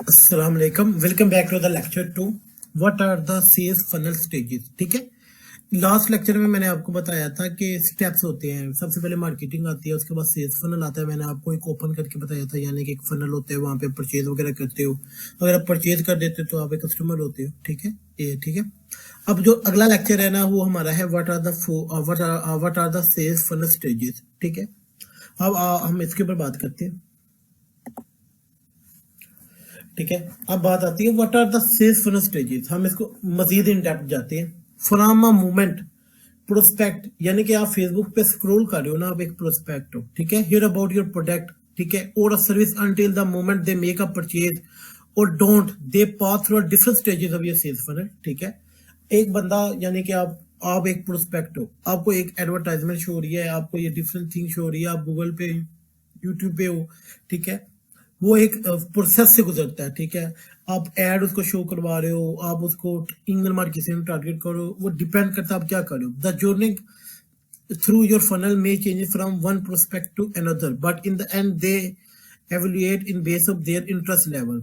अस्सलाम वालेकुम, welcome back to the lecture to what are the sales funnel stages. ठीक है, लास्ट लेक्चर में मैंने आपको बताया था कि स्टेप्स होते हैं। सबसे पहले मार्केटिंग आती है, उसके बाद सेल्स फनल आता है। मैंने आपको एक ओपन करके बताया था, यानी कि एक फनल होता है, वहां पे परचेज वगैरह करते हो। अगर आप परचेज कर देते हो तो आप एक कस्टमर होते हो। ठीक है, ये ठीक है। अब जो अगला लेक्चर है ना, वो हमारा है what are the sales funnel stages. ठीक है, अब हम इसके ऊपर बात करते हैं। ठीक है, अब बात आती है what are the sales funnel stages. हम इसको मजीद इन डेप्थ जाते हैं। फ्रॉम अ मूवमेंट प्रोस्पेक्ट, यानी कि आप फेसबुक पे स्क्रॉल कर रहे हो ना, आप एक प्रोस्पेक्ट हो। ठीक है, हियर अबाउट योर प्रोडक्ट, ठीक है, और a service until the moment they make a purchase और don't they pass through different stages of your sales funnel. ठीक है, एक बंदा, यानी कि आप एक प्रोस्पेक्ट हो, आपको एक एडवर्टाइजमेंट शो हो रही है, आपको ये डिफरेंट थिंग शो हो रही है, आप गूगल पे यूट्यूब पे हो। ठीक है, वो एक प्रोसेस से गुजरता है। ठीक है, आप एड उसको शो करवा रहे हो, आप उसको ईमेल मार्केटिंग में टारगेट करो, वो डिपेंड करता है आप क्या कर रहे हो। The journey through your funnel may change from one prospect to another, but in the end they evaluate in base of their interest level।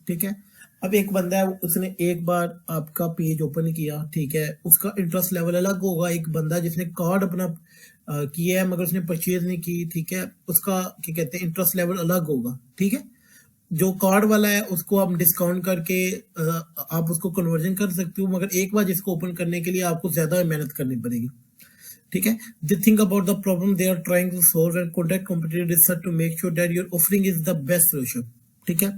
ठीक है, अब एक बंदा है, उसने एक बार आपका पेज ओपन किया। ठीक है, उसका इंटरेस्ट लेवल अलग होगा। एक बंदा जिसने कार्ड अपना किया है मगर उसने परचेज नहीं की, ठीक है, उसका क्या कहते हैं इंटरेस्ट लेवल अलग होगा। ठीक है, जो कार्ड वाला है उसको आप डिस्काउंट करके आप उसको कन्वर्जन कर सकते हो, मगर एक बार जिसको ओपन करने के लिए आपको ज्यादा मेहनत करनी पड़ेगी। ठीक है, they think about the problem they are trying to solve and contact competitive research to make sure that your offering is the best solution. ठीक है,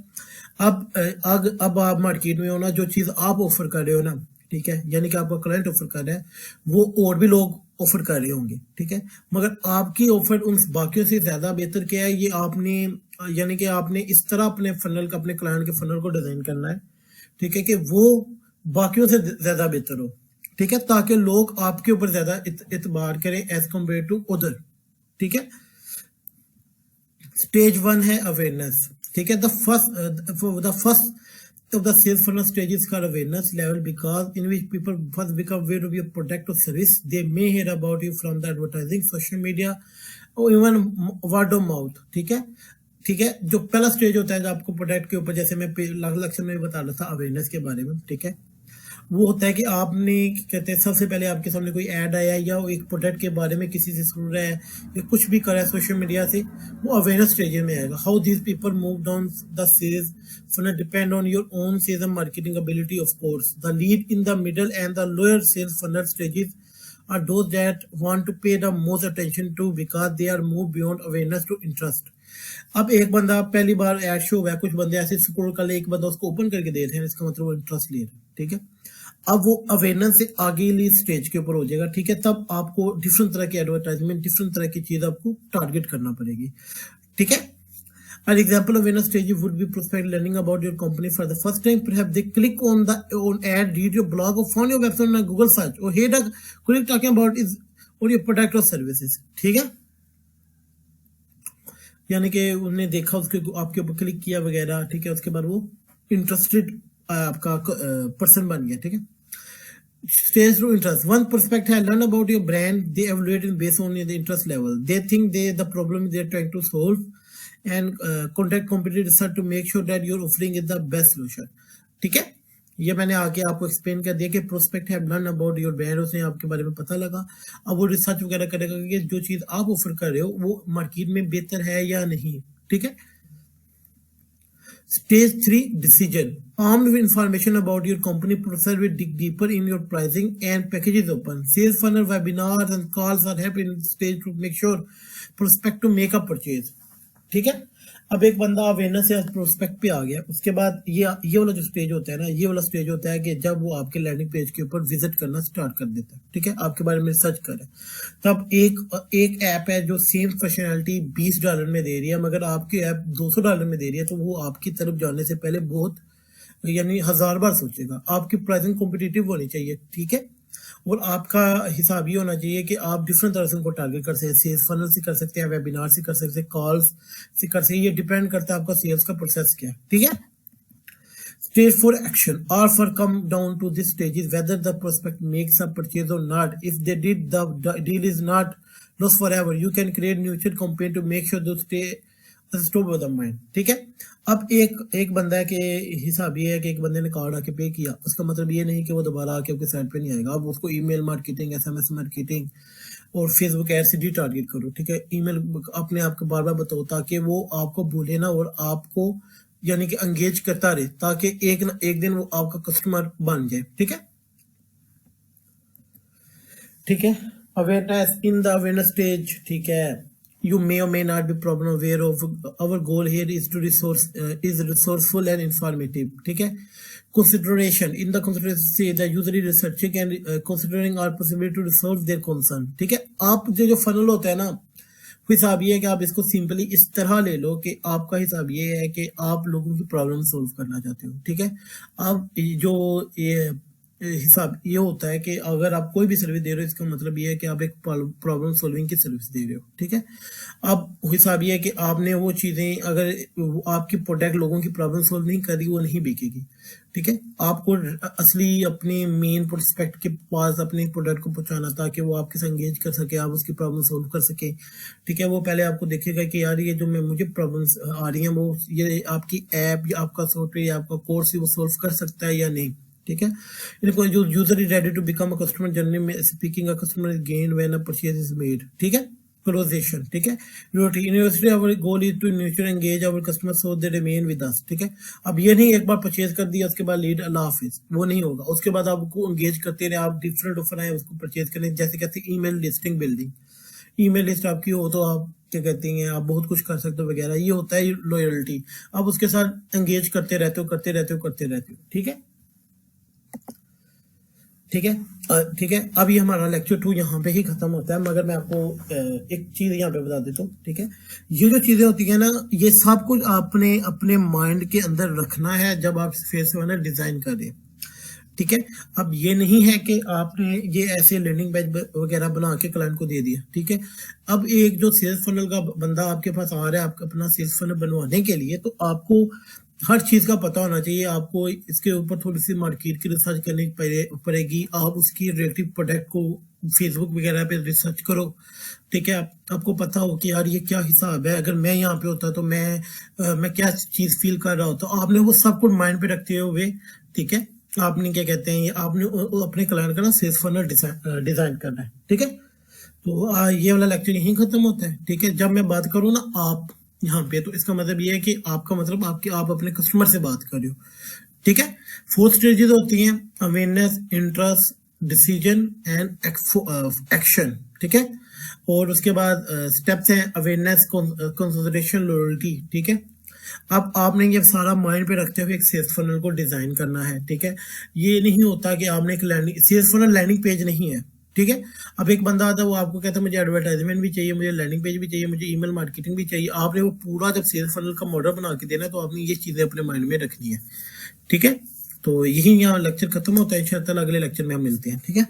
अब आप मार्केट में हो ना, जो चीज आप ऑफर कर रहे हो ना, ठीक है, यानी कि आपका क्लाइंट ऑफर कर रहा है, वो और भी लोग ऑफर कर रहे होंगे। ठीक है, मगर आपकी ऑफर उन बाकियों से ज्यादा बेहतर क्या है, ये आपने यानी कि आपने इस तरह अपने फनल का, अपने क्लाइंट के फनल को डिजाइन करना है। ठीक है, कि वो बाकियों से ज्यादा बेहतर हो। ठीक है, ताकि लोग आपके ऊपर ज्यादा इतबार करें एज कम्पेयर टू उधर। ठीक है, स्टेज वन है अवेयरनेस। ठीक है, the first of the sales funnel stage is called awareness level, because in which people first become aware of your product or service. They may hear about you from the advertising, social media, or even word of mouth। ठीक है, ठीक है, जो पहला stage होता है जो आपको प्रोडक्ट के ऊपर, जैसे मैं लक्ष्य में बता रहा था अवेयरनेस के बारे में। ठीक है, वो होता है कि आपने कहते हैं सबसे पहले आपके सामने कोई ऐड आया या एक प्रोडक्ट के बारे में किसी से सुन रहा है या कुछ भी कर रहा है सोशल मीडिया से, वो अवेयरनेस स्टेज में आएगा। How this people move down the sales funnel depend on your own sales and marketing ability, of course. The lead in the middle and the lower sales funnel stages are those that want to pay the most attention to, because they are move beyond awareness to interest। अब एक बंदा पहली बार add show हुआ है, कुछ बंदे ऐसे scroll कर ले, एक बंदा उसको ओपन करके दे रहे हैं, इसका मतलब वो इंटरेस्ट ले रहे हैं। ठीक है, अब वो अवेयरनेस से आगे स्टेज के ऊपर हो जाएगा। ठीक है, तब आपको डिफरेंट तरह की एडवर्टाइजमेंट, डिफरेंट तरह की चीज आपको टारगेट करना पड़ेगी। ठीक है, an example of awareness stage would be prospect learning about your company for the first time. Perhaps they click on the ad, read your blog, or found your website on a Google search, or hear the colleague talking about is or your product or services। ठीक है, यानी कि उन्होंने देखा, उसके आपके ऊपर click किया वगैरह। ठीक है, उसके बाद वो इंटरेस्टेड आपका पर्सन बन गया। ठीक है, stage through interest. One prospect has learned about your brand. They evaluate it based on the interest level. They think the problem they're trying to solve, and contact competitive research to make sure that your offering is the best solution। ठीक है, ये मैंने आगे आपको explain कर दिया कि prospect have learn about your brand, उसने आपके बारे में पता लगा। अब वो रिसर्च वगैरह करेगा कि जो चीज आप ऑफर कर रहे हो वो मार्केट में बेहतर है या नहीं। ठीक है, Stage 3 decision. Armed with information about your company, process will dig deeper in your pricing and packages open. Sales funnel, webinars and calls are help in stage to make sure prospect to make a purchase। ठीक है, अब एक बंदा awareness से prospect पे आ गया, उसके बाद ये वाला जो स्टेज होता है ना, ये वाला स्टेज होता है कि जब वो आपके लैंडिंग पेज के ऊपर विजिट करना स्टार्ट कर देता है। ठीक है, आपके बारे में रिसर्च करे। तब एक ऐप है जो सेम फंक्शनैलिटी $20 में दे रही है, मगर आपकी ऐप $200 में दे रही है, तो वो आपकी तरफ जाने से पहले बहुत, यानी 1000 बार सोचेगा। आपकी प्राइसिंग कॉम्पिटिटिव होनी चाहिए। ठीक है, और आपका हिसाब ये होना चाहिए कि आप डिफरेंट तरह से उनको टारगेट कर सकते हैं। सेल्स फनल से कर सकते हैं, वेबिनार से कर सकते हैं, कॉल्स से कर सकते हैं, ये डिपेंड करता है आपका सेल्स का प्रोसेस क्या है। ठीक है, स्टेज 4 एक्शन और for come down to this stage is whether the prospect makes a purchase और not. If they did the deal is not lost forever, you can create mutual campaign to make sure they stay stop with the mind, ठीक है। अब एक बंदा है कि हिसाब ये है कि एक बंदे ने कार्ड आके पे किया, उसका मतलब ये नहीं कि वो दोबारा आके आपके साइट पे नहीं आएगा। अब उसको ईमेल मार्केटिंग, एसएमएस मार्केटिंग और फेसबुक एड से टारगेट करो, ठीक है। ईमेल अपने आप को बार बार बताओ ताकि वो आपको भूले ना और आपको यानी कि एंगेज करता रहे, ताकि एक ना एक दिन वो आपका कस्टमर बन जाए, ठीक है। ठीक है, awareness in the awareness stage, ठीक है। You may or may not be problem aware of our goal here is to is resourceful and informative, ठीक है। Consideration in the consideration stage the user is researching and considering our possibility to resolve their concern, ठीक है। आप जो funnel होता है ना, हिसाब ये है कि आप इसको सिंपली इस तरह ले लो कि आपका हिसाब ये है कि आप लोगों की प्रॉब्लम सोल्व करना चाहते हो, ठीक है। आप जो ये हिसाब ये होता है कि अगर आप कोई भी सर्विस दे रहे हो, इसका मतलब ये है कि आप एक प्रॉब्लम सॉल्विंग की सर्विस दे रहे हो, ठीक है। अब हिसाब ये है कि आपने वो चीजें, अगर आपकी प्रोडक्ट लोगों की प्रॉब्लम सॉल्व नहीं करी, वो नहीं बिकेगी, ठीक है। आपको असली अपने मेन प्रोस्पेक्ट के पास अपने प्रोडक्ट को पहुंचाना ताकि वो आपके साथ एंगेज कर सके, आप उसकी प्रॉब्लम सॉल्व कर सके, ठीक है। वो पहले आपको देखेगा कि यार ये जो मुझे प्रॉब्लम्स आ रही हैं वो ये आपकी ऐप या आपका सॉफ्टवेयर या आपका कोर्स वो सॉल्व कर सकता है या नहीं, ठीक है। इनको जो user is ready to become a customer journey में speaking a customer is gain when a purchase is made, ठीक है। क्लोजेशन, ठीक है। University our goal is to nurture engage our customer so they remain with us, ठीक है। अब ये नहीं एक बार परचेज कर दिया उसके बाद लीड अल्लाह हाफिज, वो नहीं होगा। उसके बाद आपको एंगेज करते रहे, आप डिफरेंट ऑफर आए उसको परचेज करें, जैसे कहते हैं email listing building. Email list आपकी हो तो आप क्या कहते हैं आप बहुत कुछ कर सकते हो वगैरह, ये होता है लॉयल्टी। आप उसके साथ एंगेज करते रहते हो, ठीक है, ठीक है, ठीक है। अब ये हमारा लेक्चर 2 यहाँ पे ही खत्म होता है, मगर मैं आपको एक चीज यहाँ पे बता देता हूँ, ठीक है। ये जो चीजें होती है ना, ये सब कुछ आपने अपने माइंड के अंदर रखना है जब आप फेसबुक डिजाइन करें, ठीक है। अब ये नहीं है कि आपने ये ऐसे लैंडिंग पेज वगैरह बना के क्लाइंट को दे दिया, ठीक है। अब एक जो सेल्स फनल का बंदा आपके पास आ रहा है आपका अपना सेल्स फनल बनवाने के लिए, तो आपको हर चीज का पता होना चाहिए। आपको इसके ऊपर थोड़ी सी मार्केट की रिसर्च करनी पड़ेगी। आप उसकी रिलेटिव प्रोडक्ट को फेसबुक वगैरह पे रिसर्च करो, ठीक है। आपको पता हो कि यार ये क्या हिसाब है, अगर मैं यहाँ पे होता तो मैं क्या चीज फील कर रहा होता। आपने वो सब कुछ माइंड पे रखते हुए, ठीक है, आपने क्या कहते हैं आपने अपने क्लाइंट का ना सेल्स फनल डिजाइन करना है, ठीक है। तो ये वाला लेक्चर यहीं खत्म होता है, ठीक है। जब मैं बात करूँ ना आप यहाँ पे, तो इसका मतलब ये है कि आपका मतलब आप अपने कस्टमर से बात कर रहे हो, ठीक है। 4 स्टेजेस होती हैं, awareness, interest, decision and action, ठीक है। और उसके बाद स्टेप्स हैं अवेयरनेस, कंसिडरेशन, लॉयल्टी, ठीक है। अब आपने ये सारा माइंड पे रखते हुए एक सेल्स फनल को डिजाइन करना है, ठीक है। ये नहीं होता कि आपने एक landing sales funnel landing page नहीं है, ठीक है। अब एक बंदा आता है वो आपको कहता है मुझे एडवर्टाइजमेंट भी चाहिए, मुझे लैंडिंग पेज भी चाहिए, मुझे ईमेल मार्केटिंग भी चाहिए। आपने वो पूरा जब सेल्स फनल का मॉडल बना के देना, तो आपने ये चीजें अपने माइंड में रखनी है, ठीक है। तो यही यहाँ लेक्चर खत्म होता है, इंशाअल्लाह अगले लेक्चर में हम मिलते हैं, ठीक है।